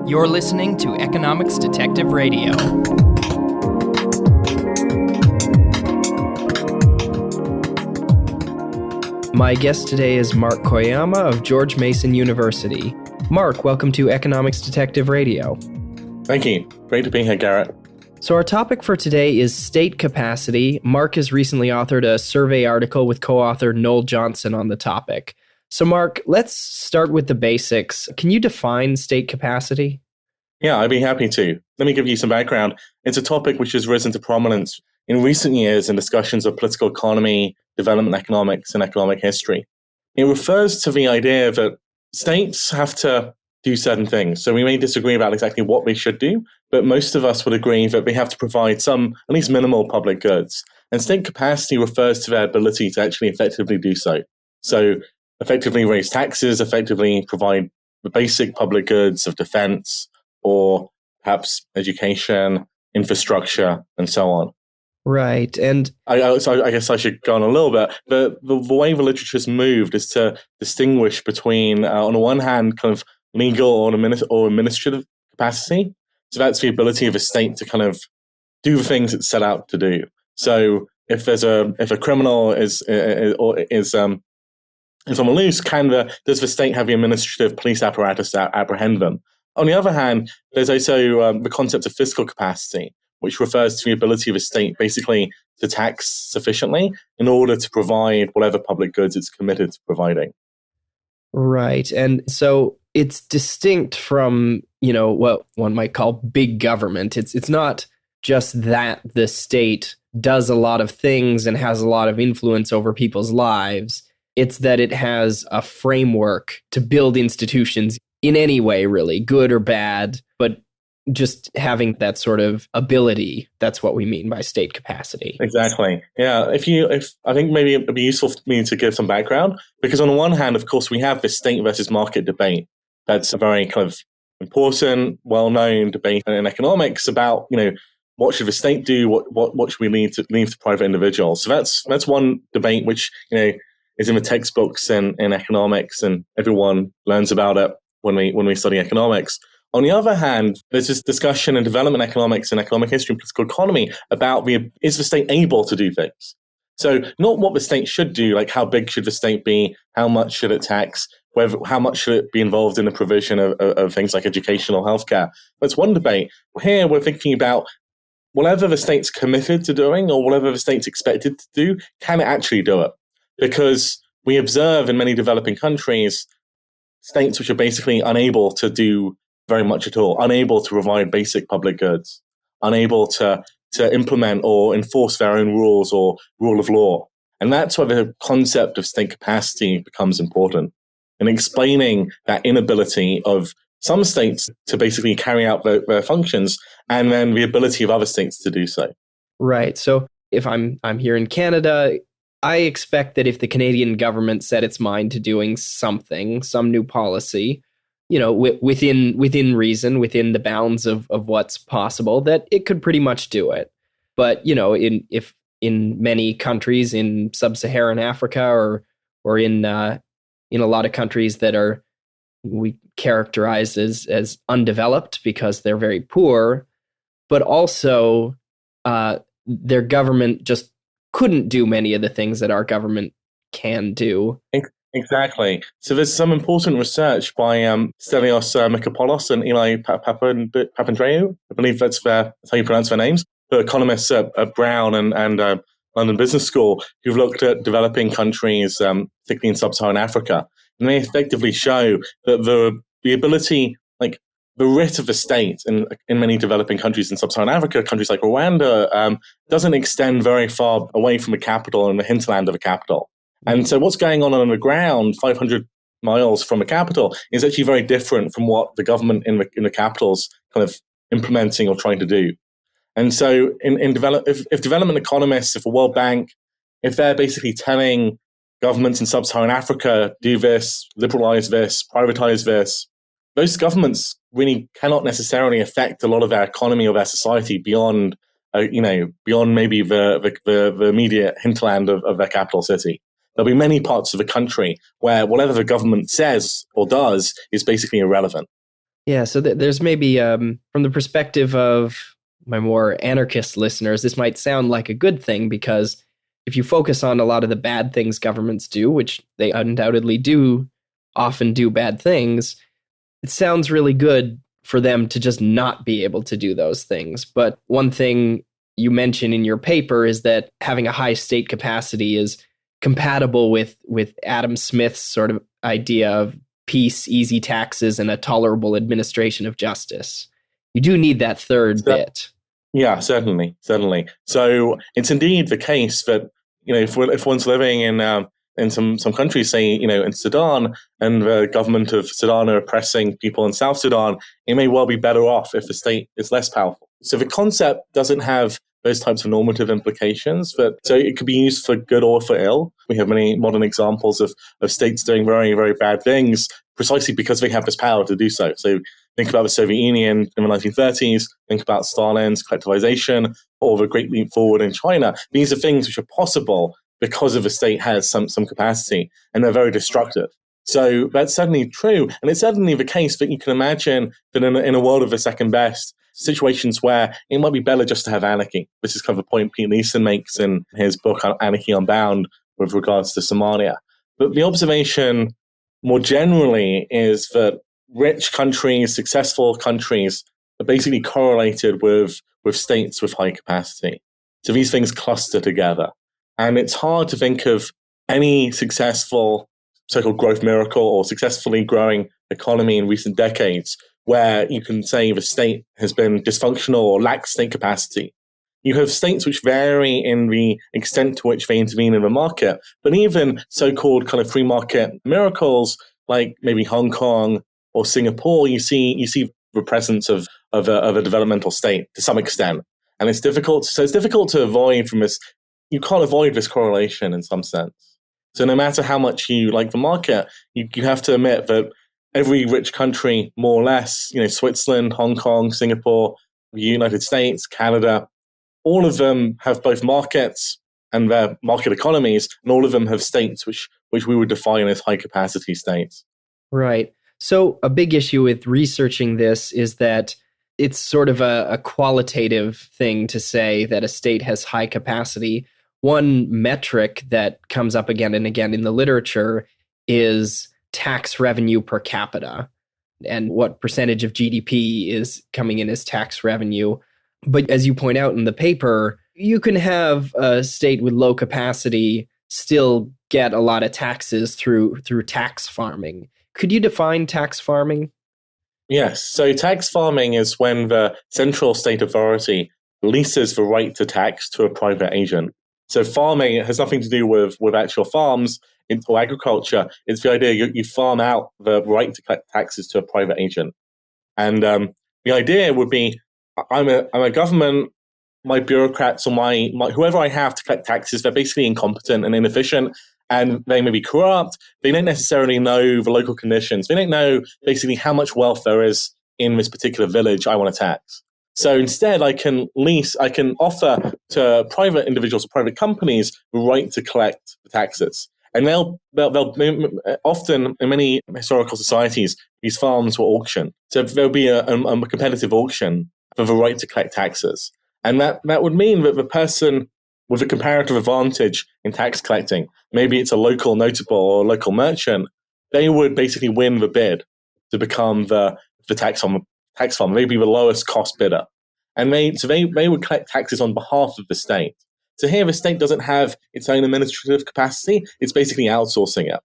You're listening to Economics Detective Radio. My guest today is Mark Koyama of George Mason University. Mark, welcome to Economics Detective Radio. Thank you. Great to be here, Garrett. So our topic for today is state capacity. Mark has recently authored a survey article with co-author Noel Johnson on the topic. So Mark, let's start with the basics. Can you define state capacity? Yeah, I'd be happy to. Let me give you some background. It's a topic which has risen to prominence in recent years in discussions of political economy, development economics, and economic history. It refers to the idea that states have to do certain things. So we may disagree about exactly what they should do, but most of us would agree that they have to provide some, at least minimal, public goods. And state capacity refers to their ability to actually effectively do so. So effectively raise taxes, effectively provide the basic public goods of defense, or perhaps education, infrastructure, and so on. Right. And I guess I should go on a little bit. The way the literature's moved is to distinguish between, on the one hand, kind of legal or administrative capacity. So that's the ability of a state to kind of do the things it's set out to do. So if a criminal is on the loose, does the state have the administrative police apparatus to apprehend them? On the other hand, there's also the concept of fiscal capacity, which refers to the ability of a state basically to tax sufficiently in order to provide whatever public goods it's committed to providing. Right. And so it's distinct from, what one might call big government. It's not just that the state does a lot of things and has a lot of influence over people's lives. It's that it has a framework to build institutions in any way, really, good or bad, but just having that sort of ability. That's what we mean by state capacity. Exactly. Yeah. If I think maybe it'd be useful for me to give some background, because on the one hand, of course, we have this state versus market debate. That's a very kind of important, well-known debate in economics about, what should the state do? What should we leave to private individuals? So that's one debate which, is in the textbooks in economics, and everyone learns about it when we study economics. On the other hand, there's this discussion in development economics and economic history and political economy about is the state able to do things? So not what the state should do, like how big should the state be, how much should it tax, how much should it be involved in the provision of things like education or healthcare. That's one debate. Here we're thinking about whatever the state's committed to doing or whatever the state's expected to do, can it actually do it? Because we observe in many developing countries, states which are basically unable to do very much at all, unable to provide basic public goods, unable to implement or enforce their own rules or rule of law. And that's where the concept of state capacity becomes important, in explaining that inability of some states to basically carry out their functions, and then the ability of other states to do so. Right. So if I'm here in Canada, I expect that if the Canadian government set its mind to doing something, some new policy, within reason, within the bounds of what's possible, that it could pretty much do it. But, if in many countries in sub-Saharan Africa or in a lot of countries that we characterize as undeveloped because they're very poor, but also their government just couldn't do many of the things that our government can do. Exactly. So there's some important research by Stelios Mikopoulos and Eli Papandreou. I believe that's how you pronounce their names. The economists at Brown and London Business School who've looked at developing countries, particularly in sub-Saharan Africa. And they effectively show that the ability, like the writ of the state in many developing countries in sub-Saharan Africa, countries like Rwanda, doesn't extend very far away from the capital and the hinterland of the capital. And so what's going on the ground, 500 miles from the capital, is actually very different from what the government in the capital's kind of implementing or trying to do. And so if development economists, if the World Bank, if they're basically telling governments in sub-Saharan Africa, do this, liberalize this, privatize this, those governments really cannot necessarily affect a lot of their economy or their society beyond maybe the immediate hinterland of their capital city. There'll be many parts of the country where whatever the government says or does is basically irrelevant. Yeah, so there's maybe from the perspective of my more anarchist listeners, this might sound like a good thing because if you focus on a lot of the bad things governments do, which they undoubtedly do, often do bad things, it sounds really good for them to just not be able to do those things. But one thing you mention in your paper is that having a high state capacity is compatible with Adam Smith's sort of idea of peace, easy taxes, and a tolerable administration of justice. You do need that third bit. Yeah, certainly, certainly. So it's indeed the case that if one's living in some countries, say in Sudan, and the government of Sudan are oppressing people in South Sudan, it may well be better off if the state is less powerful. So the concept doesn't have those types of normative implications, but so it could be used for good or for ill. We have many modern examples of states doing very, very bad things precisely because they have this power to do so. So think about the Soviet Union in the 1930s, think about Stalin's collectivization, or the Great Leap Forward in China. These are things which are possible because of the state has some capacity, and they're very destructive. So that's certainly true. And it's certainly the case that you can imagine that in a world of the second best, situations where it might be better just to have anarchy. This is kind of a point Pete Leeson makes in his book Anarchy Unbound with regards to Somalia. But the observation more generally is that rich countries, successful countries, are basically correlated with states with high capacity. So these things cluster together. And it's hard to think of any successful so-called growth miracle or successfully growing economy in recent decades where you can say the state has been dysfunctional or lacks state capacity. You have states which vary in the extent to which they intervene in the market, but even so-called kind of free market miracles, like maybe Hong Kong or Singapore, you see the presence of a developmental state to some extent, and it's difficult. So it's difficult to avoid from this. You can't avoid this correlation in some sense. So no matter how much you like the market, you have to admit that every rich country, more or less, Switzerland, Hong Kong, Singapore, the United States, Canada, all of them have both markets and their market economies, and all of them have states which we would define as high capacity states. Right. So a big issue with researching this is that it's sort of a qualitative thing to say that a state has high capacity. One metric that comes up again and again in the literature is tax revenue per capita and what percentage of GDP is coming in as tax revenue. But as you point out in the paper, you can have a state with low capacity still get a lot of taxes through tax farming. Could you define tax farming? Yes. So tax farming is when the central state authority leases the right to tax to a private agent. So farming has nothing to do with actual farms or agriculture. It's the idea you farm out the right to collect taxes to a private agent. And the idea would be, I'm a government, my bureaucrats or my whoever I have to collect taxes, they're basically incompetent and inefficient, and they may be corrupt. They don't necessarily know the local conditions. They don't know basically how much wealth there is in this particular village I want to tax. So instead, I can offer to private individuals or private companies the right to collect the taxes. And they'll often, in many historical societies, these farms were auctioned. So there'll be a competitive auction for the right to collect taxes. And that would mean that the person with a comparative advantage in tax collecting, maybe it's a local notable or a local merchant, they would basically win the bid to become the tax farmer, maybe the lowest cost bidder. And they would collect taxes on behalf of the state. So here the state doesn't have its own administrative capacity, it's basically outsourcing it.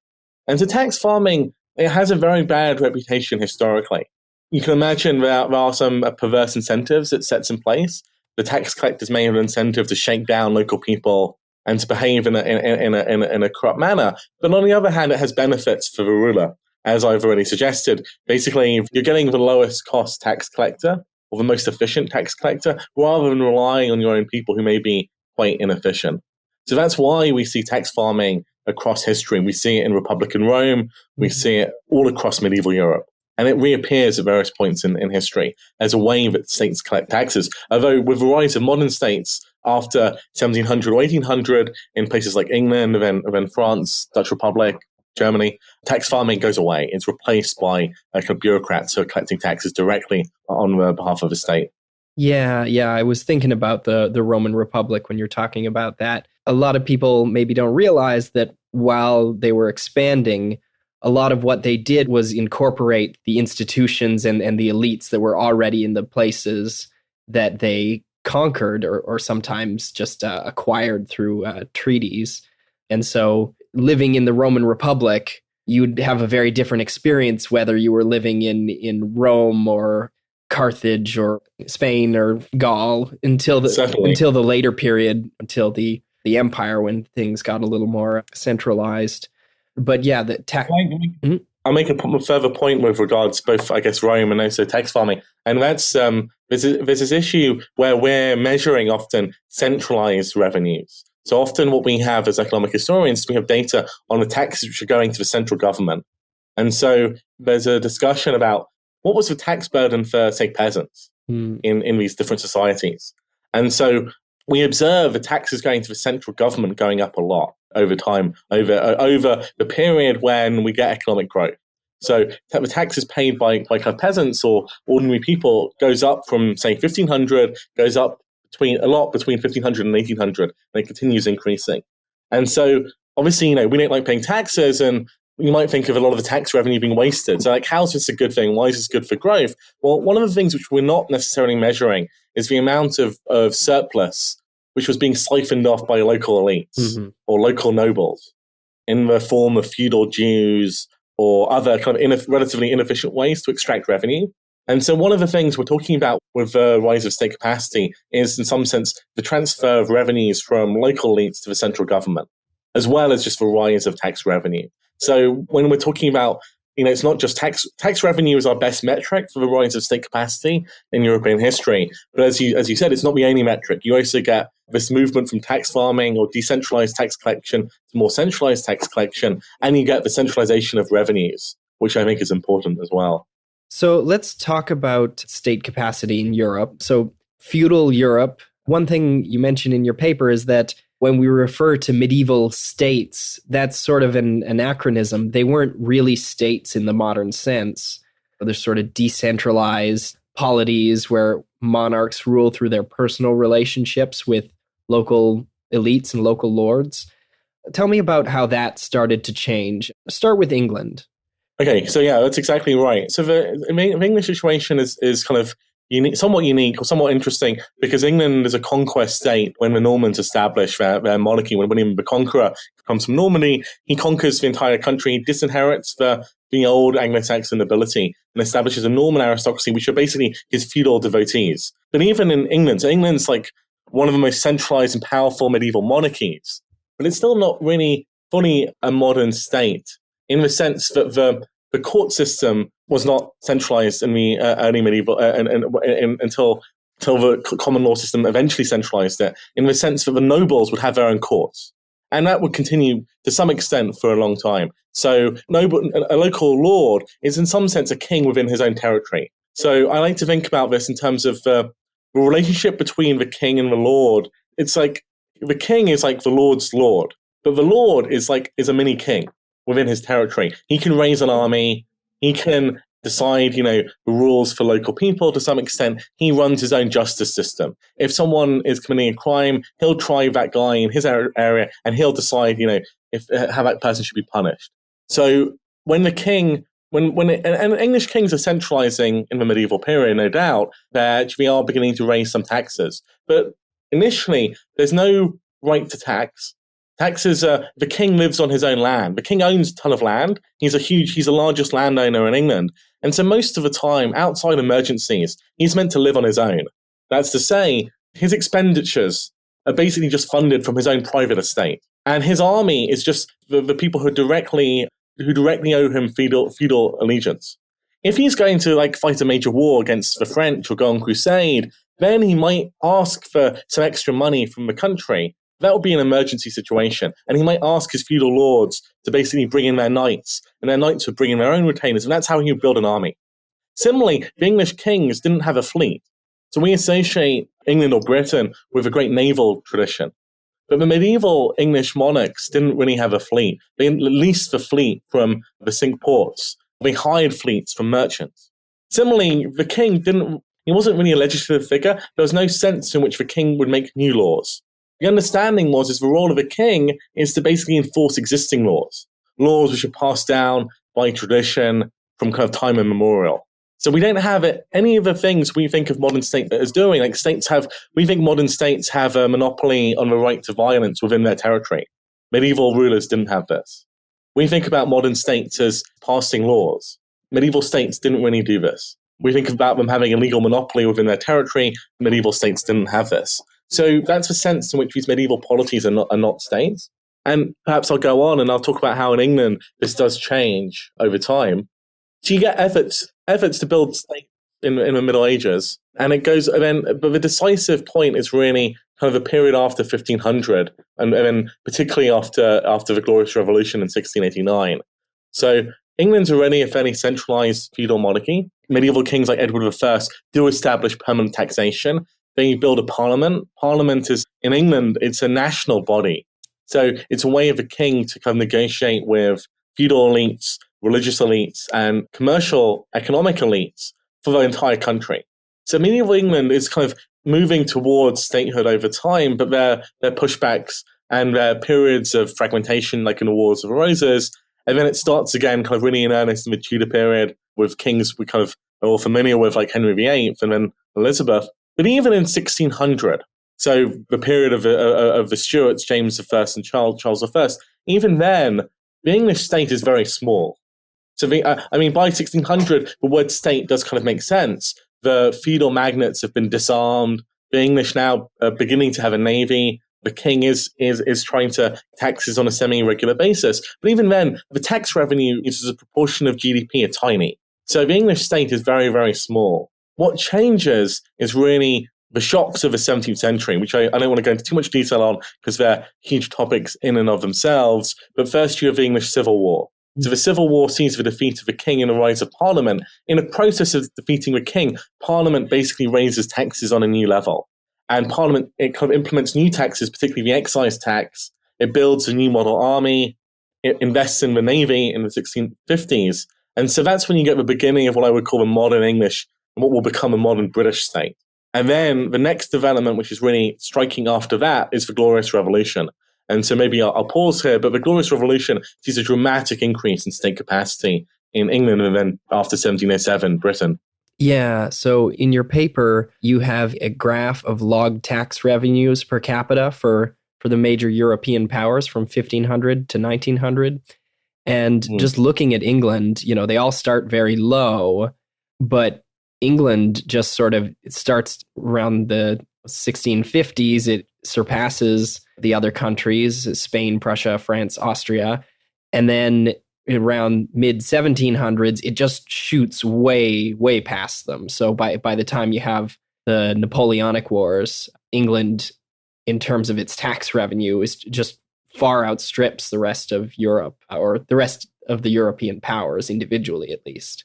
And so tax farming, it has a very bad reputation historically. You can imagine there are some perverse incentives it sets in place. The tax collectors may have an incentive to shake down local people and to behave in a corrupt manner. But on the other hand, it has benefits for the ruler, as I've already suggested. Basically, you're getting the lowest cost tax collector or the most efficient tax collector rather than relying on your own people who may be quite inefficient. So that's why we see tax farming across history. We see it in Republican Rome. We see it all across medieval Europe. And it reappears at various points in history as a way that states collect taxes. Although with the rise of modern states after 1700 or 1800 in places like England, and then France, Dutch Republic, Germany, tax farming goes away. It's replaced by kind of bureaucrats who are collecting taxes directly on behalf of the state. Yeah, I was thinking about the Roman Republic when you're talking about that. A lot of people maybe don't realize that while they were expanding, a lot of what they did was incorporate the institutions and the elites that were already in the places that they conquered or sometimes just acquired through treaties. And so living in the Roman Republic, you'd have a very different experience whether you were living in Rome or Carthage or Spain or Gaul until the later period, until the empire, when things got a little more centralized. But yeah, I'll make a further point with regards both, I guess, Rome and also tax farming. And that's there's this issue where we're measuring often centralized revenues. So often what we have as economic historians, we have data on the taxes which are going to the central government. And so there's a discussion about what was the tax burden for, say, peasants in these different societies. And so we observe the taxes going to the central government going up a lot over time, over the period when we get economic growth. So the taxes paid by kind of peasants or ordinary people goes up from, say, 1500, goes up between 1500 and 1800, and it continues increasing. And so obviously, we don't like paying taxes, and you might think of a lot of the tax revenue being wasted. So how is this a good thing? Why is this good for growth? Well, one of the things which we're not necessarily measuring is the amount of surplus which was being siphoned off by local elites or local nobles in the form of feudal dues or other kind of relatively inefficient ways to extract revenue. And so one of the things we're talking about with the rise of state capacity is, in some sense, the transfer of revenues from local elites to the central government, as well as just the rise of tax revenue. So when we're talking about, it's not just tax revenue is our best metric for the rise of state capacity in European history. But as you said, it's not the only metric. You also get this movement from tax farming or decentralized tax collection to more centralized tax collection, and you get the centralization of revenues, which I think is important as well. So let's talk about state capacity in Europe. So feudal Europe, one thing you mentioned in your paper is that when we refer to medieval states, that's sort of an anachronism. They weren't really states in the modern sense. They're sort of decentralized polities where monarchs rule through their personal relationships with local elites and local lords. Tell me about how that started to change. Start with England. Okay, so yeah, that's exactly right. So the English situation is kind of somewhat unique or somewhat interesting because England is a conquest state. When the Normans establish their monarchy, when William the Conqueror comes from Normandy, he conquers the entire country, disinherits the old Anglo-Saxon nobility, and establishes a Norman aristocracy, which are basically his feudal devotees. But even in England, so England's like one of the most centralized and powerful medieval monarchies, but it's still not really fully a modern state in the sense that the court system was not centralized in the early medieval until the common law system eventually centralized it, in the sense that the nobles would have their own courts. And that would continue to some extent for a long time. So a local lord is in some sense a king within his own territory. So I like to think about this in terms of the relationship between the king and the lord. It's like the king is like the lord's lord, but the lord is a mini king within his territory. He can raise an army. He can decide, the rules for local people to some extent. He runs his own justice system. If someone is committing a crime, he'll try that guy in his area and he'll decide, how that person should be punished. So when the king, and English kings are centralizing in the medieval period, no doubt, that we are beginning to raise some taxes. But initially, there's no right to tax. Taxes, the king lives on his own land. The king owns a ton of land. He's the largest landowner in England. And so most of the time, outside emergencies, he's meant to live on his own. That's to say, his expenditures are basically just funded from his own private estate. And his army is just the people who directly owe him feudal allegiance. If he's going to fight a major war against the French or go on crusade, then he might ask for some extra money from the country. That would be an emergency situation. And he might ask his feudal lords to basically bring in their knights, and their knights would bring in their own retainers, and that's how he would build an army. Similarly, the English kings didn't have a fleet. So we associate England or Britain with a great naval tradition. But the medieval English monarchs didn't really have a fleet. They leased the fleet from the Cinque Ports. They hired fleets from merchants. Similarly, the king he wasn't really a legislative figure. There was no sense in which the king would make new laws. The understanding is the role of a king is to basically enforce existing laws which are passed down by tradition from kind of time immemorial. So we don't have any of the things we think of modern state as doing. Like we think modern states have a monopoly on the right to violence within their territory. Medieval rulers didn't have this. We think about modern states as passing laws. Medieval states didn't really do this. We think about them having a legal monopoly within their territory. Medieval states didn't have this. So that's the sense in which these medieval polities are not states. And perhaps I'll go on and I'll talk about how in England this does change over time. So you get efforts to build states in the Middle Ages, and it goes. But the decisive point is really kind of the period after 1500, and then particularly after the Glorious Revolution in 1689. So England's already a fairly centralized feudal monarchy. Medieval kings like Edward I do establish permanent taxation. They build a parliament. Parliament is, in England, it's a national body. So it's a way of a king to kind of negotiate with feudal elites, religious elites, and commercial economic elites for the entire country. So medieval England is kind of moving towards statehood over time, but there are pushbacks and there are periods of fragmentation, like in the Wars of the Roses. And then it starts again kind of really in earnest in the Tudor period with kings we kind of are all familiar with, like Henry VIII and then Elizabeth. But even in 1600, so the period of the Stuarts, James I and Charles I, even then, the English state is very small. So by 1600, the word state does kind of make sense. The feudal magnates have been disarmed. The English now are beginning to have a navy. The king is trying to taxes on a semi-regular basis. But even then, the tax revenue is as a proportion of GDP are tiny. So the English state is very, very small. What changes is really the shocks of the 17th century, which I don't want to go into too much detail on because they're huge topics in and of themselves. But first, you have the English Civil War. So the Civil War sees the defeat of the king and the rise of Parliament. In the process of defeating the king, Parliament basically raises taxes on a new level. And Parliament, it kind of implements new taxes, particularly the excise tax. It builds a new model army. It invests in the navy in the 1650s. And so that's when you get the beginning of what I would call the modern English and what will become a modern British state. And then the next development, which is really striking after that, is the Glorious Revolution. And so maybe I'll pause here, but the Glorious Revolution sees a dramatic increase in state capacity in England and then after 1707, Britain. Yeah, so in your paper, you have a graph of log tax revenues per capita for the major European powers from 1500 to 1900. And just looking at England, they all start very low, but England just sort of starts around the 1650s. It surpasses the other countries, Spain, Prussia, France, Austria. And then around mid-1700s, it just shoots way, way past them. So by the time you have the Napoleonic Wars, England, in terms of its tax revenue, is just far outstrips the rest of Europe, or the rest of the European powers individually, at least.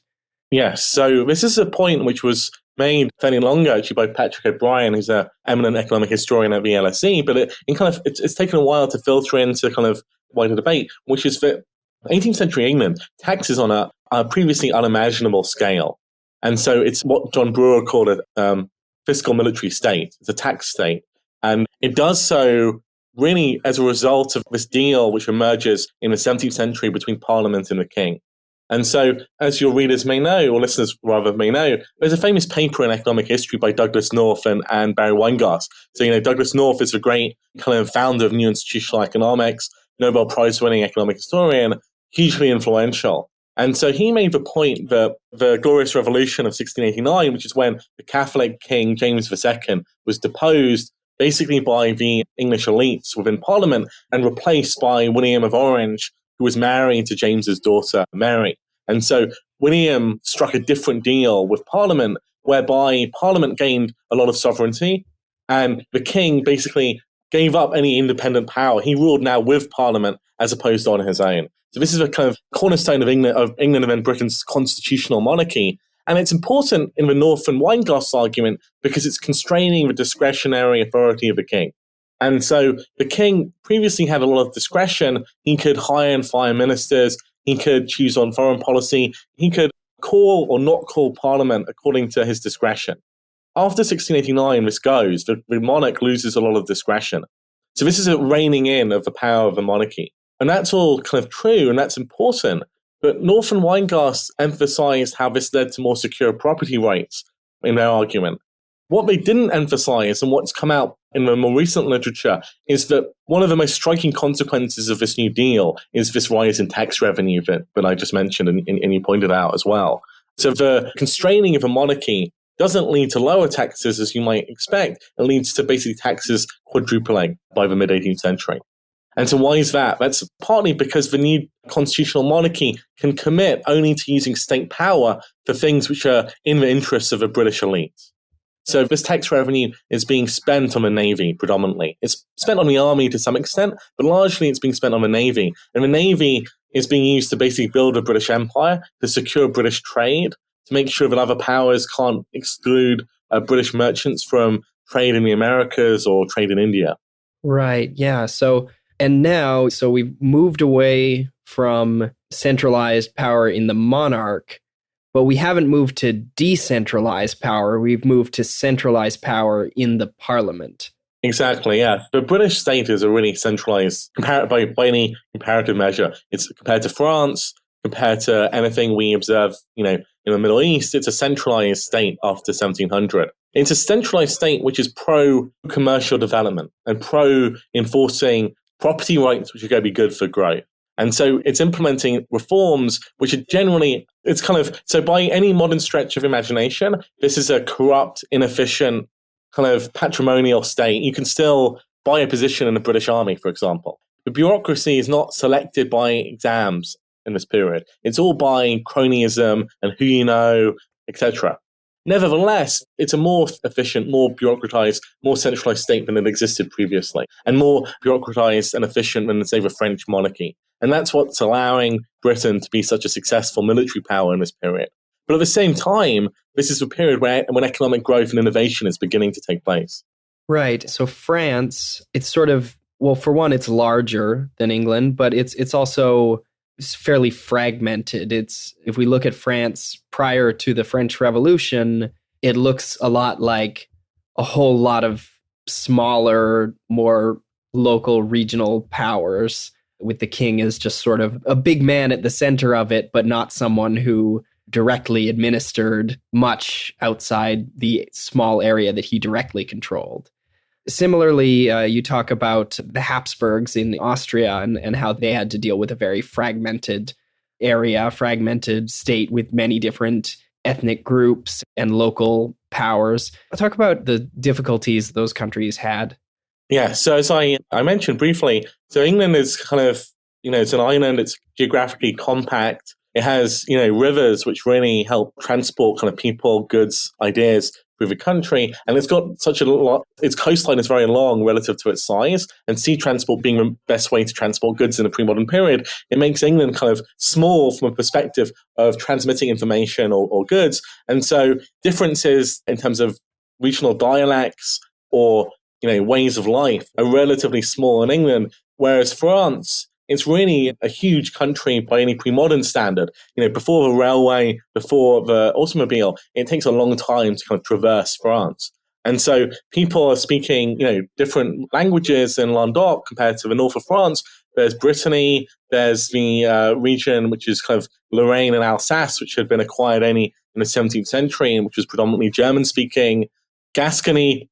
Yes, so this is a point which was made fairly long ago, actually, by Patrick O'Brien, who's an eminent economic historian at the LSE, but it's taken a while to filter into kind of wider debate, which is that 18th century England taxes on a previously unimaginable scale. And so it's what John Brewer called a fiscal military state. It's a tax state. And it does so really as a result of this deal which emerges in the 17th century between Parliament and the King. And so, as your readers may know, or listeners rather may know, there's a famous paper in economic history by Douglas North and Barry Weingast. So, Douglas North is a great kind of founder of new institutional economics, Nobel Prize-winning economic historian, hugely influential. And so he made the point that the Glorious Revolution of 1689, which is when the Catholic King James II was deposed basically by the English elites within Parliament and replaced by William of Orange, who was married to James's daughter, Mary. And so William struck a different deal with Parliament, whereby Parliament gained a lot of sovereignty, and the king basically gave up any independent power. He ruled now with Parliament as opposed to on his own. So this is a kind of cornerstone of England and then Britain's constitutional monarchy. And it's important in the North and Weingast's argument because it's constraining the discretionary authority of the king. And so the king previously had a lot of discretion. He could hire and fire ministers. He could choose on foreign policy. He could call or not call parliament according to his discretion. After 1689, this goes. The monarch loses a lot of discretion. So this is a reining in of the power of the monarchy. And that's all kind of true, and that's important. But North and Weingast emphasized how this led to more secure property rights in their argument. What they didn't emphasize, and what's come out in the more recent literature, is that one of the most striking consequences of this New Deal is this rise in tax revenue that I just mentioned and you pointed out as well. So the constraining of a monarchy doesn't lead to lower taxes, as you might expect. It leads to basically taxes quadrupling by the mid-18th century. And so why is that? That's partly because the new constitutional monarchy can commit only to using state power for things which are in the interests of the British elite. So this tax revenue is being spent on the Navy predominantly. It's spent on the Army to some extent, but largely it's being spent on the Navy. And the Navy is being used to basically build a British empire, to secure British trade, to make sure that other powers can't exclude British merchants from trade in the Americas or trade in India. Right, yeah. So we've moved away from centralized power in the monarch, but we haven't moved to decentralized power. We've moved to centralized power in the parliament. Exactly, yeah. The British state is a really centralized, by any comparative measure. It's compared to France, compared to anything we observe, in the Middle East, it's a centralized state after 1700. It's a centralized state which is pro-commercial development and pro-enforcing property rights, which are going to be good for growth. And so it's implementing reforms which are generally, so by any modern stretch of imagination, this is a corrupt, inefficient, kind of patrimonial state. You can still buy a position in the British Army, for example. The bureaucracy is not selected by exams in this period. It's all by cronyism and who you know, etc. Nevertheless, it's a more efficient, more bureaucratized, more centralized state than it existed previously, and more bureaucratized and efficient than, say, the French monarchy. And that's what's allowing Britain to be such a successful military power in this period. But at the same time, this is a period when economic growth and innovation is beginning to take place. Right. So France, it's sort of, well, for one, it's larger than England, but it's also fairly fragmented. If we look at France prior to the French Revolution, it looks a lot like a whole lot of smaller, more local regional powers, with the king as just sort of a big man at the center of it, but not someone who directly administered much outside the small area that he directly controlled. Similarly, you talk about the Habsburgs in Austria and how they had to deal with a very fragmented area, fragmented state with many different ethnic groups and local powers. I'll talk about the difficulties those countries had. Yeah, so as I mentioned briefly, so England is kind of, it's an island, it's geographically compact. It has, rivers which really help transport kind of people, goods, ideas through the country. And it's got such a lot, its coastline is very long relative to its size. And sea transport being the best way to transport goods in the pre-modern period, it makes England kind of small from a perspective of transmitting information or goods. And so differences in terms of regional dialects or ways of life are relatively small in England, whereas France, it's really a huge country by any pre-modern standard. Before the railway, before the automobile, it takes a long time to kind of traverse France. And so people are speaking, different languages in Languedoc compared to the north of France. There's Brittany, there's the region which is kind of Lorraine and Alsace, which had been acquired only in the 17th century and which was predominantly German-speaking. Gascony,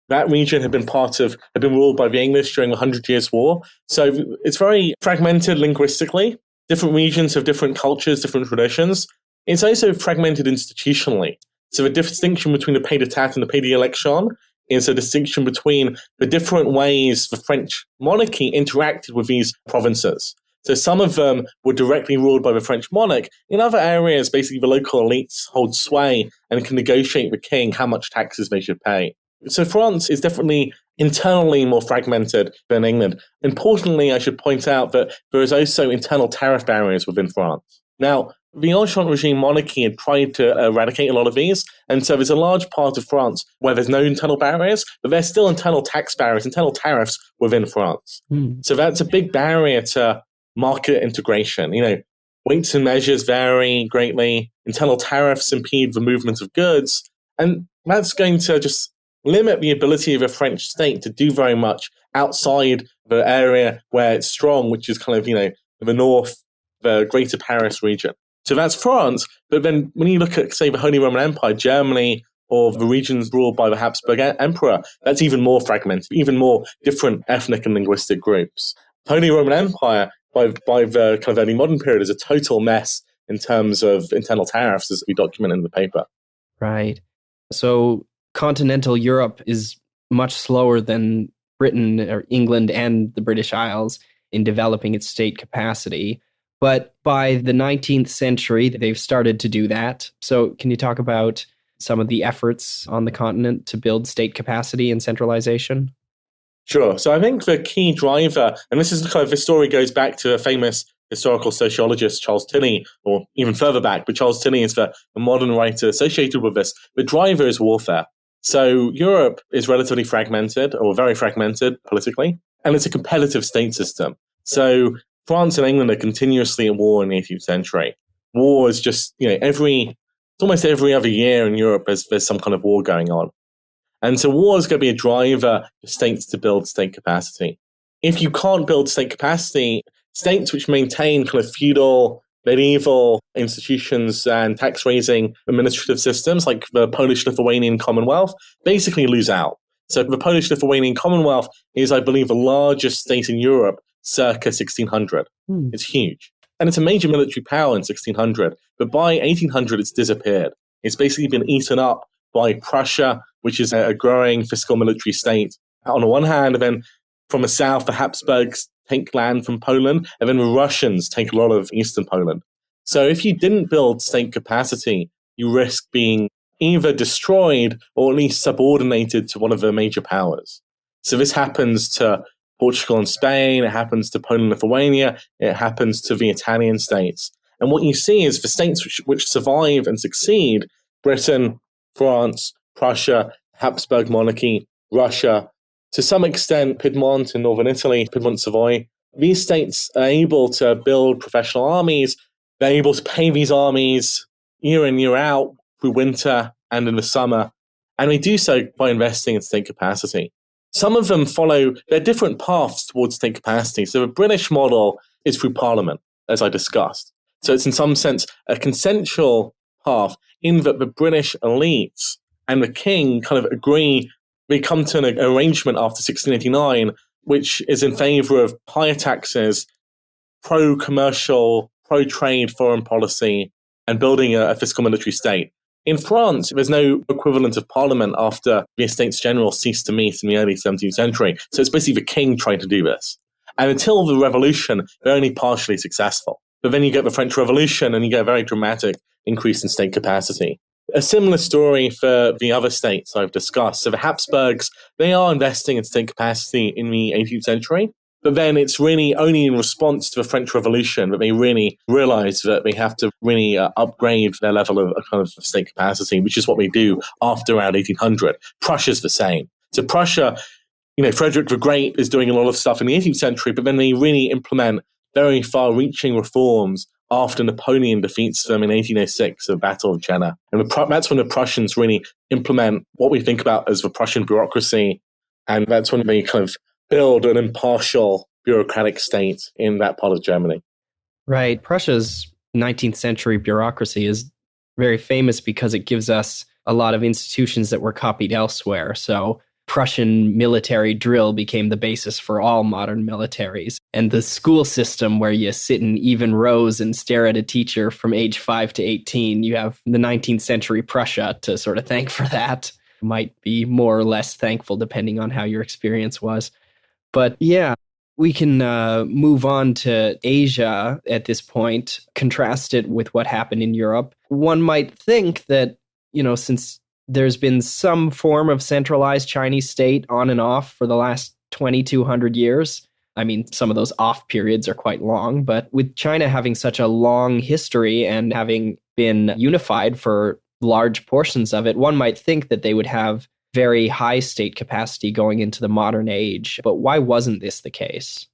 that region had been ruled by the English during the 100 Years' War. So it's very fragmented linguistically. Different regions have different cultures, different traditions. It's also fragmented institutionally. So the distinction between the pays d'etat and the pays d'election is a distinction between the different ways the French monarchy interacted with these provinces. So some of them were directly ruled by the French monarch. In other areas, basically the local elites hold sway and can negotiate with the king how much taxes they should pay. So France is definitely internally more fragmented than England. Importantly, I should point out that there is also internal tariff barriers within France. Now, the Enchant regime monarchy had tried to eradicate a lot of these, and so there's a large part of France where there's no internal barriers, but there's still internal tax barriers, internal tariffs within France. So that's a big barrier to market integration. Weights and measures vary greatly, internal tariffs impede the movement of goods, and that's going to just limit the ability of a French state to do very much outside the area where it's strong, which is kind of, the north, the greater Paris region. So that's France. But then when you look at, say, the Holy Roman Empire, Germany, or the regions ruled by the Habsburg Emperor, that's even more fragmented, even more different ethnic and linguistic groups. The Holy Roman Empire, by the kind of early modern period, is a total mess in terms of internal tariffs, as we document in the paper. Right. So continental Europe is much slower than Britain or England and the British Isles in developing its state capacity. But by the 19th century, they've started to do that. So can you talk about some of the efforts on the continent to build state capacity and centralization? Sure. So I think the key driver, and this is kind of, this story goes back to a famous historical sociologist, Charles Tilley, or even further back, but Charles Tilley is the modern writer associated with this. The driver is warfare. So Europe is relatively fragmented, or very fragmented politically, and it's a competitive state system. So France and England are continuously at war in the 18th century. War is just, almost every other year in Europe there's some kind of war going on. And so war is going to be a driver for states to build state capacity. If you can't build state capacity, states which maintain kind of feudal, medieval institutions and tax-raising administrative systems, like the Polish-Lithuanian Commonwealth, basically lose out. So the Polish-Lithuanian Commonwealth is, I believe, the largest state in Europe circa 1600. It's huge. And it's a major military power in 1600. But by 1800, it's disappeared. It's basically been eaten up by Prussia, which is a growing fiscal military state on the one hand, and then from the south, the Habsburgs take land from Poland, and then the Russians take a lot of eastern Poland. So if you didn't build state capacity, you risk being either destroyed or at least subordinated to one of the major powers. So this happens to Portugal and Spain, it happens to Poland and Lithuania, it happens to the Italian states. And what you see is the states which survive and succeed, Britain, France, Prussia, Habsburg monarchy, Russia, to some extent Piedmont in northern Italy, Piedmont, Savoy, these states are able to build professional armies. They're able to pay these armies year in, year out through winter and in the summer. And they do so by investing in state capacity. Some of them follow their different paths towards state capacity. So the British model is through Parliament, as I discussed. So it's in some sense a consensual path in that the British elites and the king kind of agree. They come to an arrangement after 1689, which is in favor of higher taxes, pro-commercial, pro-trade foreign policy, and building a fiscal military state. In France, there's no equivalent of parliament after the Estates General ceased to meet in the early 17th century. So it's basically the king trying to do this. And until the revolution, they're only partially successful. But then you get the French Revolution and you get a very dramatic increase in state capacity. A similar story for the other states I've discussed. So the Habsburgs, they are investing in state capacity in the 18th century, but then it's really only in response to the French Revolution that they really realize that they have to really upgrade their level of kind of state capacity, which is what they do after around 1800. Prussia's the same. So Prussia, Frederick the Great is doing a lot of stuff in the 18th century, but then they really implement very far-reaching reforms after Napoleon defeats them in 1806 at the Battle of Jena. And that's when the Prussians really implement what we think about as the Prussian bureaucracy, and that's when they kind of build an impartial bureaucratic state in that part of Germany. Right. Prussia's 19th century bureaucracy is very famous because it gives us a lot of institutions that were copied elsewhere. So Prussian military drill became the basis for all modern militaries. And the school system where you sit in even rows and stare at a teacher from age 5 to 18, you have the 19th century Prussia to sort of thank for that. Might be more or less thankful depending on how your experience was. But yeah, we can move on to Asia at this point, contrast it with what happened in Europe. One might think that, since there's been some form of centralized Chinese state on and off for the last 2,200 years, I mean, some of those off periods are quite long, but with China having such a long history and having been unified for large portions of it, one might think that they would have very high state capacity going into the modern age. But why wasn't this the case?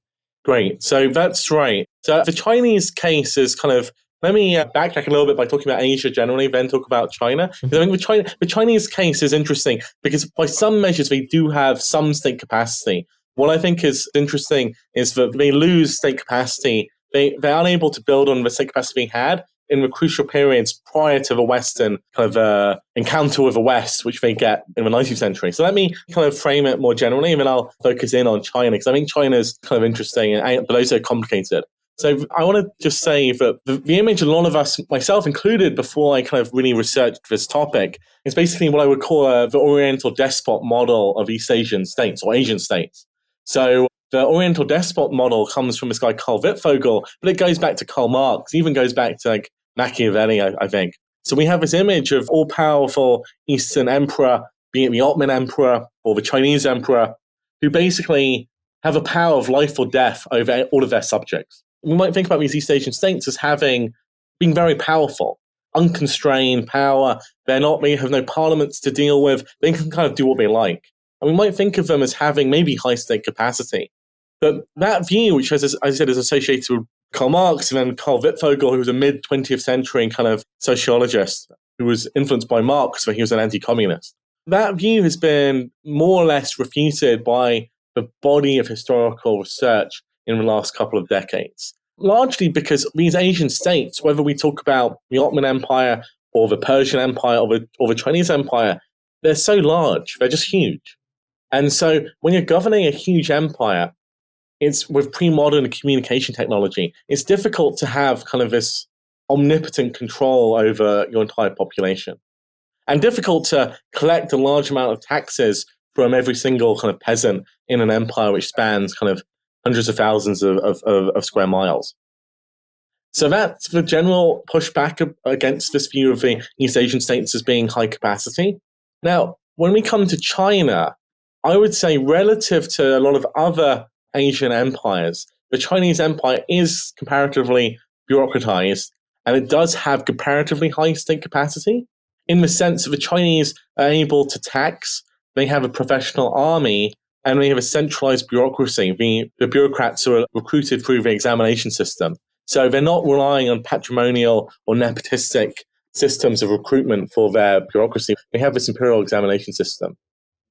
Great. So that's right. So the Chinese case is kind of, let me backtrack a little bit by talking about Asia generally, then talk about China. I think the Chinese case is interesting because by some measures, they do have some state capacity. What I think is interesting is that they lose state capacity. They're unable to build on the state capacity they had in the crucial periods prior to the Western kind of encounter with the West, which they get in the 19th century. So let me kind of frame it more generally, and then I'll focus in on China, because I think China is kind of interesting, but also complicated. So I want to just say that the image a lot of us, myself included, before I kind of really researched this topic, is basically what I would call the Oriental despot model of East Asian states or Asian states. So the Oriental despot model comes from this guy, Karl Wittfogel, but it goes back to Karl Marx, even goes back to like Machiavelli, I think. So we have this image of all-powerful Eastern emperor, be it the Ottoman emperor or the Chinese emperor, who basically have a power of life or death over all of their subjects. We might think about these East Asian states as being very powerful, unconstrained power. They have no parliaments to deal with. They can kind of do what they like. And we might think of them as having maybe high state capacity. But that view, which, as I said, is associated with Karl Marx and then Karl Wittfogel, who was a mid-20th century kind of sociologist who was influenced by Marx, but he was an anti-communist. That view has been more or less refuted by the body of historical research in the last couple of decades, largely because these Asian states, whether we talk about the Ottoman Empire or the Persian Empire or the Chinese Empire, they're so large, they're just huge. And so when you're governing a huge empire, it's with pre-modern communication technology, it's difficult to have kind of this omnipotent control over your entire population, and difficult to collect a large amount of taxes from every single kind of peasant in an empire which spans kind of hundreds of thousands of square miles. So that's the general pushback against this view of the East Asian states as being high capacity. Now, when we come to China, I would say relative to a lot of other Asian empires, the Chinese empire is comparatively bureaucratized, and it does have comparatively high state capacity in the sense that the Chinese are able to tax, they have a professional army, and they have a centralized bureaucracy. The bureaucrats are recruited through the examination system. So they're not relying on patrimonial or nepotistic systems of recruitment for their bureaucracy. They have this imperial examination system.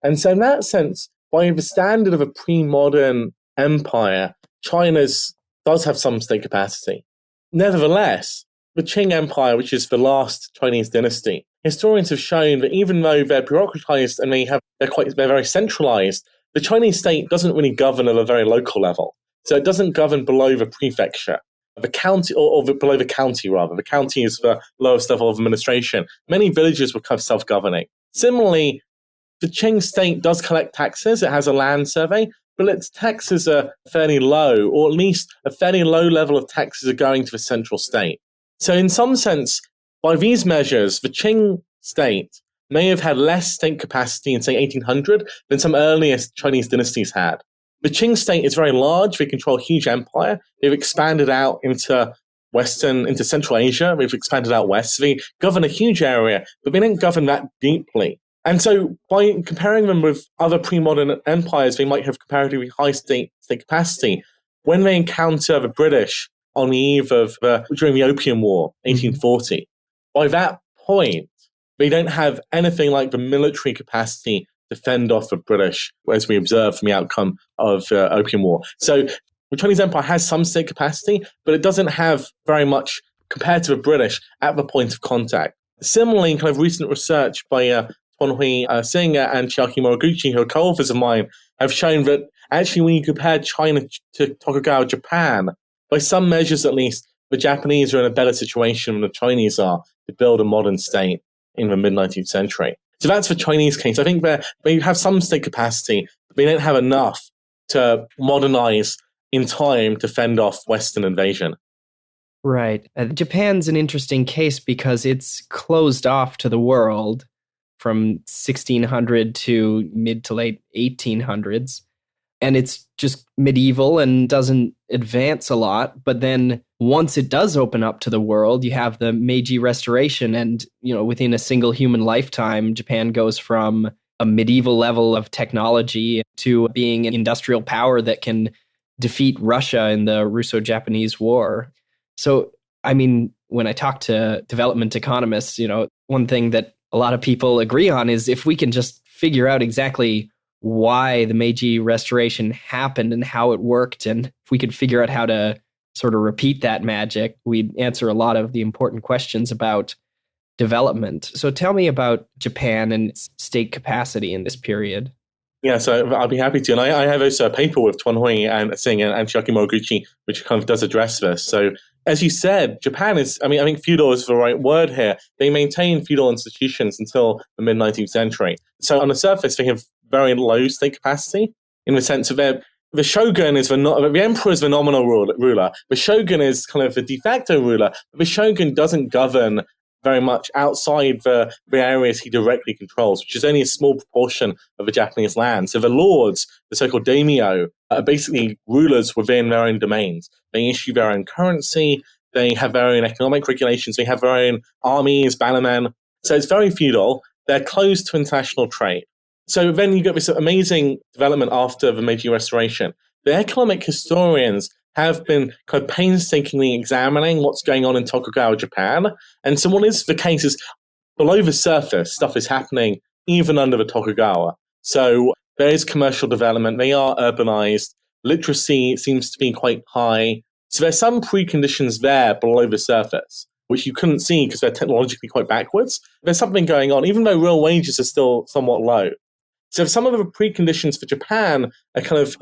And so in that sense, by the standard of a pre-modern empire, China does have some state capacity. Nevertheless, the Qing Empire, which is the last Chinese dynasty, historians have shown that even though they're bureaucratized and they're very centralized, the Chinese state doesn't really govern at a very local level. So it doesn't govern below the prefecture, the county, or below the county rather. The county is the lowest level of administration. Many villages were kind of self-governing. Similarly, the Qing state does collect taxes. It has a land survey, but its taxes are fairly low, or at least a fairly low level of taxes are going to the central state. So in some sense, by these measures, the Qing state may have had less state capacity in, say, 1800 than some earliest Chinese dynasties had. The Qing state is very large. They control a huge empire. They've expanded out into Central Asia. They've expanded out west. They govern a huge area, but they don't govern that deeply. And so by comparing them with other pre-modern empires, they might have comparatively high state capacity. When they encounter the British on the eve of during the Opium War, 1840, by that point, they don't have anything like the military capacity to fend off the British, as we observe from the outcome of the Opium War. So the Chinese Empire has some state capacity, but it doesn't have very much compared to the British at the point of contact. Similarly, kind of recent research by Tonhui Singh and Chiaki Moriguchi, who are co-authors of mine, have shown that actually when you compare China to Tokugawa Japan, by some measures at least, the Japanese are in a better situation than the Chinese are to build a modern state in the mid-19th century. So that's the Chinese case. I think they have some state capacity, but they don't have enough to modernize in time to fend off Western invasion. Right. Japan's an interesting case because it's closed off to the world from 1600 to mid to late 1800s. and it's just medieval and doesn't advance a lot. But then once it does open up to the world, you have the Meiji Restoration, and within a single human lifetime, Japan goes from a medieval level of technology to being an industrial power that can defeat Russia in the Russo-Japanese War. So, I mean, when I talk to development economists, one thing that a lot of people agree on is if we can just figure out exactly why the Meiji Restoration happened and how it worked, and if we could figure out how to sort of repeat that magic, we'd answer a lot of the important questions about development. So tell me about Japan and its state capacity in this period. Yeah, so I'll be happy to. And I have also a paper with Tuanhui and Singh and Chiaki Moriguchi, which kind of does address this. So as you said, Japan is, I think feudal is the right word here. They maintain feudal institutions until the mid-19th century. So on the surface, they have very low state capacity in the sense of the shogun is the emperor is the nominal ruler. The shogun is kind of the de facto ruler. But the shogun doesn't govern very much outside the areas he directly controls, which is only a small proportion of the Japanese land. So the lords, the so-called daimyo, are basically rulers within their own domains. They issue their own currency, they have their own economic regulations, they have their own armies, bannermen. So it's very feudal. They're closed to international trade. So then you get this amazing development after the Meiji Restoration. The economic historians have been kind of painstakingly examining what's going on in Tokugawa Japan. And so what is the case is below the surface, stuff is happening even under the Tokugawa. So there is commercial development. They are urbanized. Literacy seems to be quite high. So there's some preconditions there below the surface, which you couldn't see because they're technologically quite backwards. There's something going on, even though real wages are still somewhat low. So some of the preconditions for Japan are kind of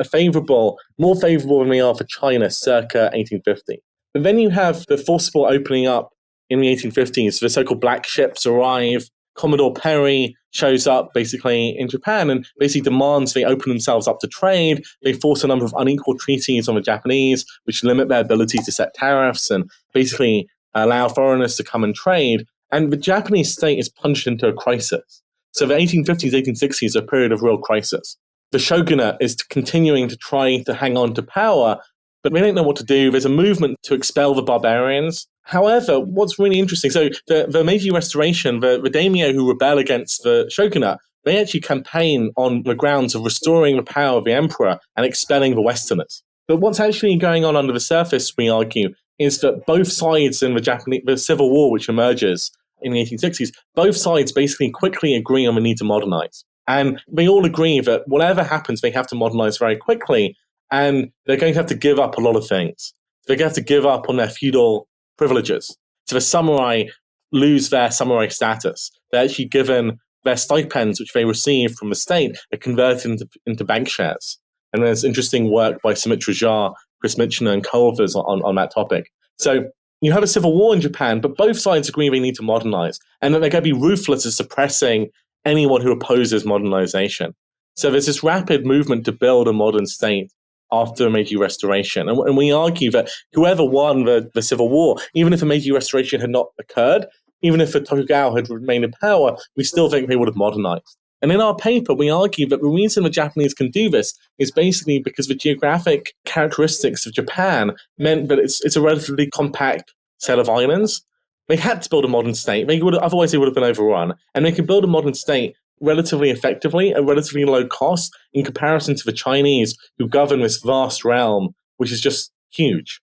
more favorable than they are for China circa 1850. But then you have the forcible opening up in the 1850s. The so-called black ships arrive. Commodore Perry shows up basically in Japan and basically demands they open themselves up to trade. They force a number of unequal treaties on the Japanese, which limit their ability to set tariffs and basically allow foreigners to come and trade. And the Japanese state is plunged into a crisis. So the 1850s, 1860s are a period of real crisis. The shogunate is continuing to try to hang on to power, but they don't know what to do. There's a movement to expel the barbarians. However, what's really interesting, so the Meiji Restoration, the daimyo who rebel against the shogunate, they actually campaign on the grounds of restoring the power of the emperor and expelling the Westerners. But what's actually going on under the surface, we argue, is that both sides in the Civil War, which emerges in the 1860s, both sides basically quickly agree on the need to modernize. And they all agree that whatever happens, they have to modernize very quickly, and they're going to have to give up a lot of things. They're going to have to give up on their feudal privileges. So the samurai lose their samurai status. They're actually given their stipends, which they receive from the state, are converted into bank shares. And there's interesting work by Sumitra Jha, Chris Michener, and co-authors on that topic. So you have a civil war in Japan, but both sides agree they need to modernize, and that they're going to be ruthless at suppressing anyone who opposes modernization. So there's this rapid movement to build a modern state after the Meiji Restoration. And we argue that whoever won the civil war, even if the Meiji Restoration had not occurred, even if the Tokugawa had remained in power, we still think they would have modernized. And in our paper, we argue that the reason the Japanese can do this is basically because the geographic characteristics of Japan meant that it's a relatively compact set of islands. They had to build a modern state. Otherwise, they would have been overrun. And they could build a modern state relatively effectively at relatively low cost in comparison to the Chinese, who govern this vast realm, which is just huge.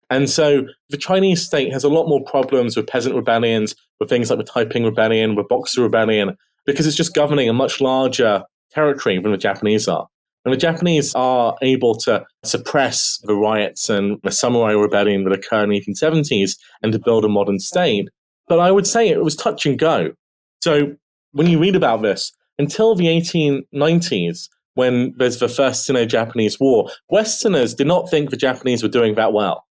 And so the Chinese state has a lot more problems with peasant rebellions, with things like the Taiping Rebellion, with Boxer Rebellion, because it's just governing a much larger territory than the Japanese are. And the Japanese are able to suppress the riots and the samurai rebellion that occurred in the 1870s and to build a modern state. But I would say it was touch and go. So when you read about this, until the 1890s, when there's the first Sino-Japanese War, Westerners did not think the Japanese were doing that well.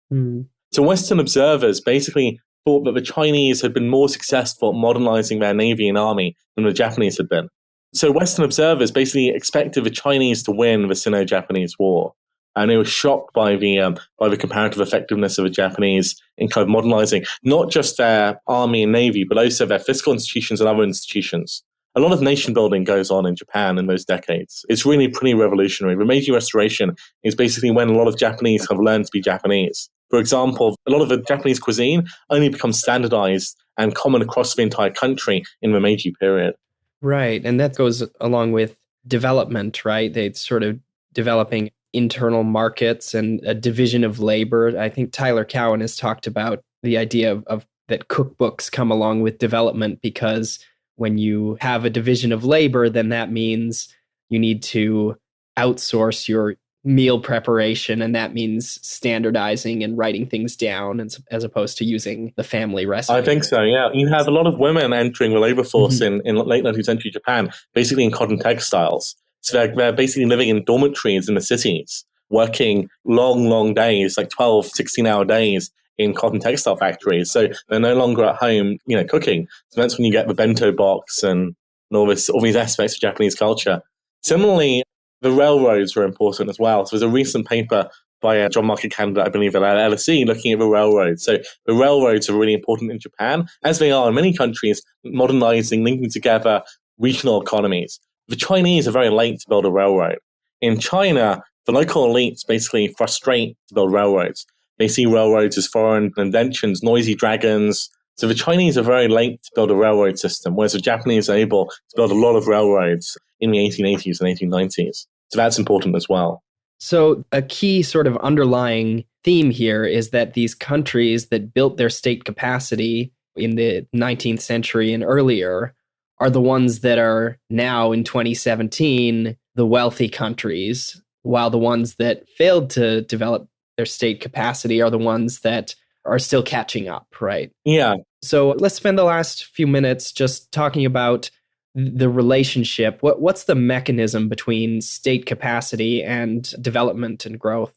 So Western observers basically thought that the Chinese had been more successful at modernizing their navy and army than the Japanese had been. So Western observers basically expected the Chinese to win the Sino-Japanese War. And they were shocked by the comparative effectiveness of the Japanese in kind of modernizing not just their army and navy, but also their fiscal institutions and other institutions. a lot of nation building goes on in Japan in those decades. It's really pretty revolutionary. The Meiji Restoration is basically when a lot of Japanese have learned to be Japanese. For example, a lot of the Japanese cuisine only becomes standardized and common across the entire country in the Meiji period. Right. And that goes along with development, right? They sort of developing internal markets and a division of labor. I think Tyler Cowen has talked about the idea of that cookbooks come along with development, because when you have a division of labor, then that means you need to outsource your meal preparation, and that means standardizing and writing things down as opposed to using the family recipe. I think so, yeah. You have a lot of women entering the labor force in late 19th century Japan, basically in cotton textiles. So they're basically living in dormitories in the cities, working long, long days, like 12, 16-hour days in cotton textile factories. So they're no longer at home, cooking. So that's when you get the bento box and all these aspects of Japanese culture. Similarly, the railroads were important as well. So there's a recent paper by a job market candidate, I believe, at LSE, looking at the railroads. So the railroads are really important in Japan, as they are in many countries, modernizing, linking together regional economies. The Chinese are very late to build a railroad. In China, the local elites basically frustrate to build railroads. They see railroads as foreign inventions, noisy dragons. So the Chinese are very late to build a railroad system, whereas the Japanese are able to build a lot of railroads in the 1880s and 1890s. So that's important as well. So a key sort of underlying theme here is that these countries that built their state capacity in the 19th century and earlier are the ones that are now in 2017 the wealthy countries, while the ones that failed to develop their state capacity are the ones that are still catching up, right? Yeah. So let's spend the last few minutes just talking about the relationship. What's the mechanism between state capacity and development and growth?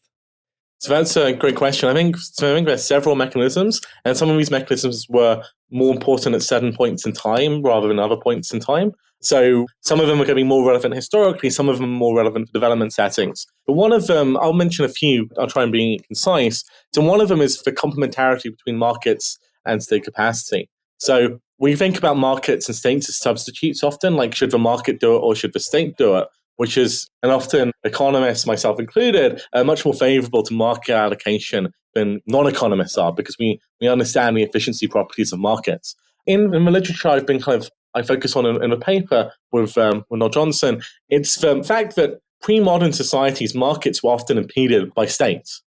So that's a great question. I think there's several mechanisms, and some of these mechanisms were more important at certain points in time rather than other points in time. So some of them are going to be more relevant historically, some of them are more relevant to development settings. But one of them, I'll mention a few, I'll try and be concise. So one of them is the complementarity between markets and state capacity. So we think about markets and states as substitutes often, like should the market do it or should the state do it? Which is, and often economists, myself included, are much more favorable to market allocation than non-economists are, because we understand the efficiency properties of markets. In the literature I focus on in a paper with Noel Johnson, it's the fact that pre-modern societies, markets were often impeded by states.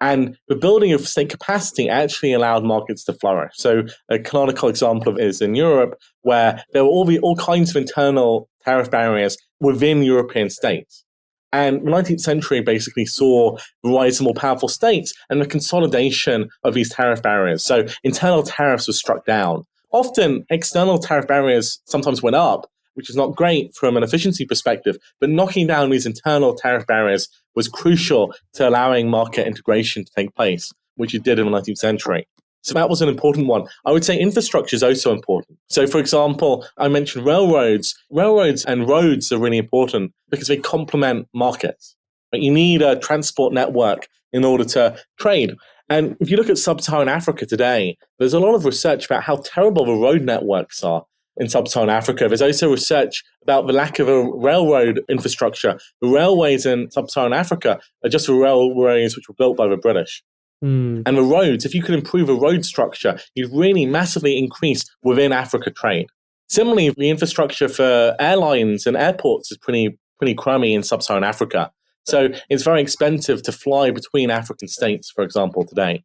And the building of state capacity actually allowed markets to flourish. So a canonical example is in Europe, where there were all kinds of internal tariff barriers within European states. And the 19th century basically saw the rise of more powerful states and the consolidation of these tariff barriers. So internal tariffs were struck down. Often external tariff barriers sometimes went up, which is not great from an efficiency perspective, but knocking down these internal tariff barriers was crucial to allowing market integration to take place, which it did in the 19th century. So that was an important one. I would say infrastructure is also important. So, for example, I mentioned railroads. Railroads and roads are really important because they complement markets. But you need a transport network in order to trade. And if you look at sub-Saharan Africa today, there's a lot of research about how terrible the road networks are in sub-Saharan Africa. There's also research about the lack of a railroad infrastructure. The railways in sub-Saharan Africa are just the railways which were built by the British. And the roads, if you could improve a road structure, you'd really massively increase within Africa trade. Similarly, the infrastructure for airlines and airports is pretty crummy in sub-Saharan Africa. So it's very expensive to fly between African states, for example, today.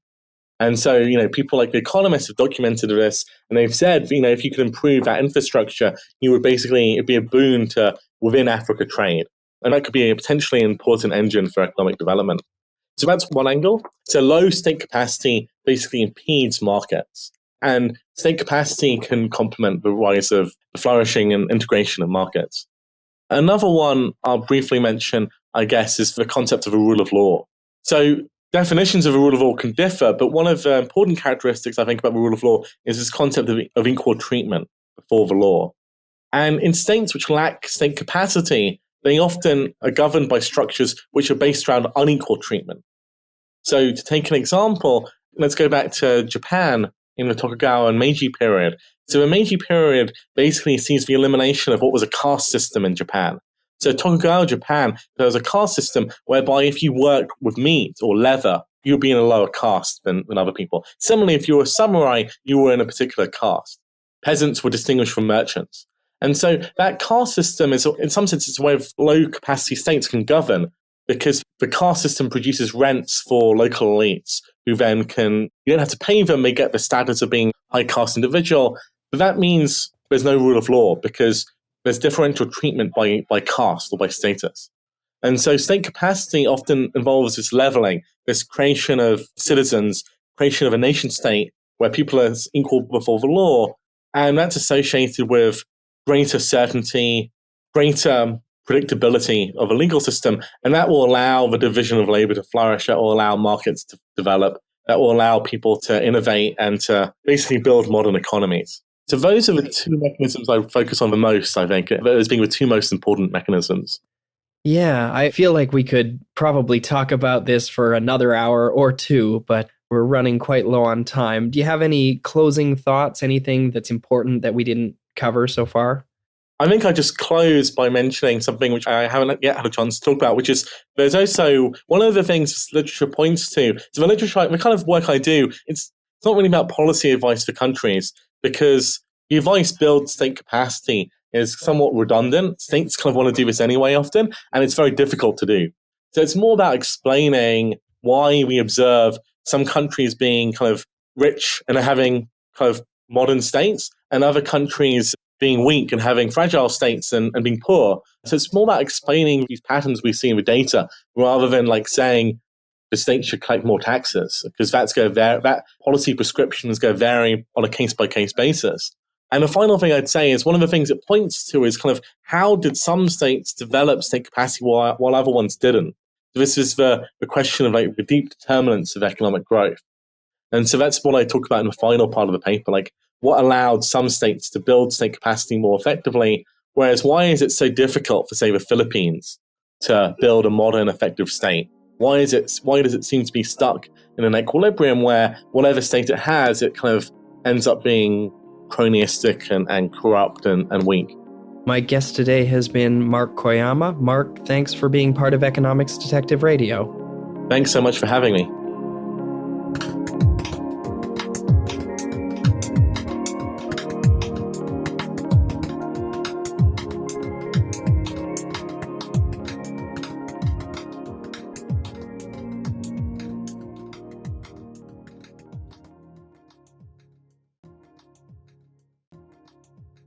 And so, people like the economists have documented this, and they've said, if you could improve that infrastructure, it'd be a boon to within Africa trade. And that could be a potentially important engine for economic development. So that's one angle. So low state capacity basically impedes markets. And state capacity can complement the rise of the flourishing and integration of markets. Another one I'll briefly mention, I guess, is the concept of a rule of law. So definitions of a rule of law can differ, but one of the important characteristics I think about the rule of law is this concept of equal treatment before the law. And in states which lack state capacity, they often are governed by structures which are based around unequal treatment. So to take an example, let's go back to Japan in the Tokugawa and Meiji period. So the Meiji period basically sees the elimination of what was a caste system in Japan. So Tokugawa Japan, there was a caste system whereby if you worked with meat or leather, you'd be in a lower caste than other people. Similarly, if you were a samurai, you were in a particular caste. Peasants were distinguished from merchants. And so that caste system is, in some sense, it's a way of low-capacity states can govern, because the caste system produces rents for local elites who then you don't have to pay them, they get the status of being high caste individual. But that means there's no rule of law because there's differential treatment by caste or by status. And so state capacity often involves this leveling, this creation of citizens, creation of a nation state where people are equal before the law. And that's associated with greater certainty, greater predictability of a legal system. And that will allow the division of labor to flourish. That will allow markets to develop. That will allow people to innovate and to basically build modern economies. So those are the two mechanisms I focus on the most, I think, as being the two most important mechanisms. Yeah, I feel like we could probably talk about this for another hour or two, but we're running quite low on time. Do you have any closing thoughts, anything that's important that we didn't cover so far? I think I just close by mentioning something which I haven't yet had a chance to talk about, which is there's also one of the things literature points to. So the kind of work I do, it's not really about policy advice for countries, because the advice builds state capacity is somewhat redundant. States kind of want to do this anyway often, and it's very difficult to do. So it's more about explaining why we observe some countries being kind of rich and having kind of modern states, and other countries being weak and having fragile states and being poor. So it's more about explaining these patterns we see in the data, rather than like saying the state should collect more taxes, because that policy prescriptions go vary on a case-by-case basis. And the final thing I'd say is one of the things it points to is kind of how did some states develop state capacity while other ones didn't? This is the question of like the deep determinants of economic growth. And so that's what I talk about in the final part of the paper, like what allowed some states to build state capacity more effectively, whereas why is it so difficult for, say, the Philippines to build a modern, effective state? Why does it seem to be stuck in an equilibrium where whatever state it has, it kind of ends up being cronyistic and corrupt and weak? My guest today has been Mark Koyama. Mark, thanks for being part of Economics Detective Radio. Thanks so much for having me.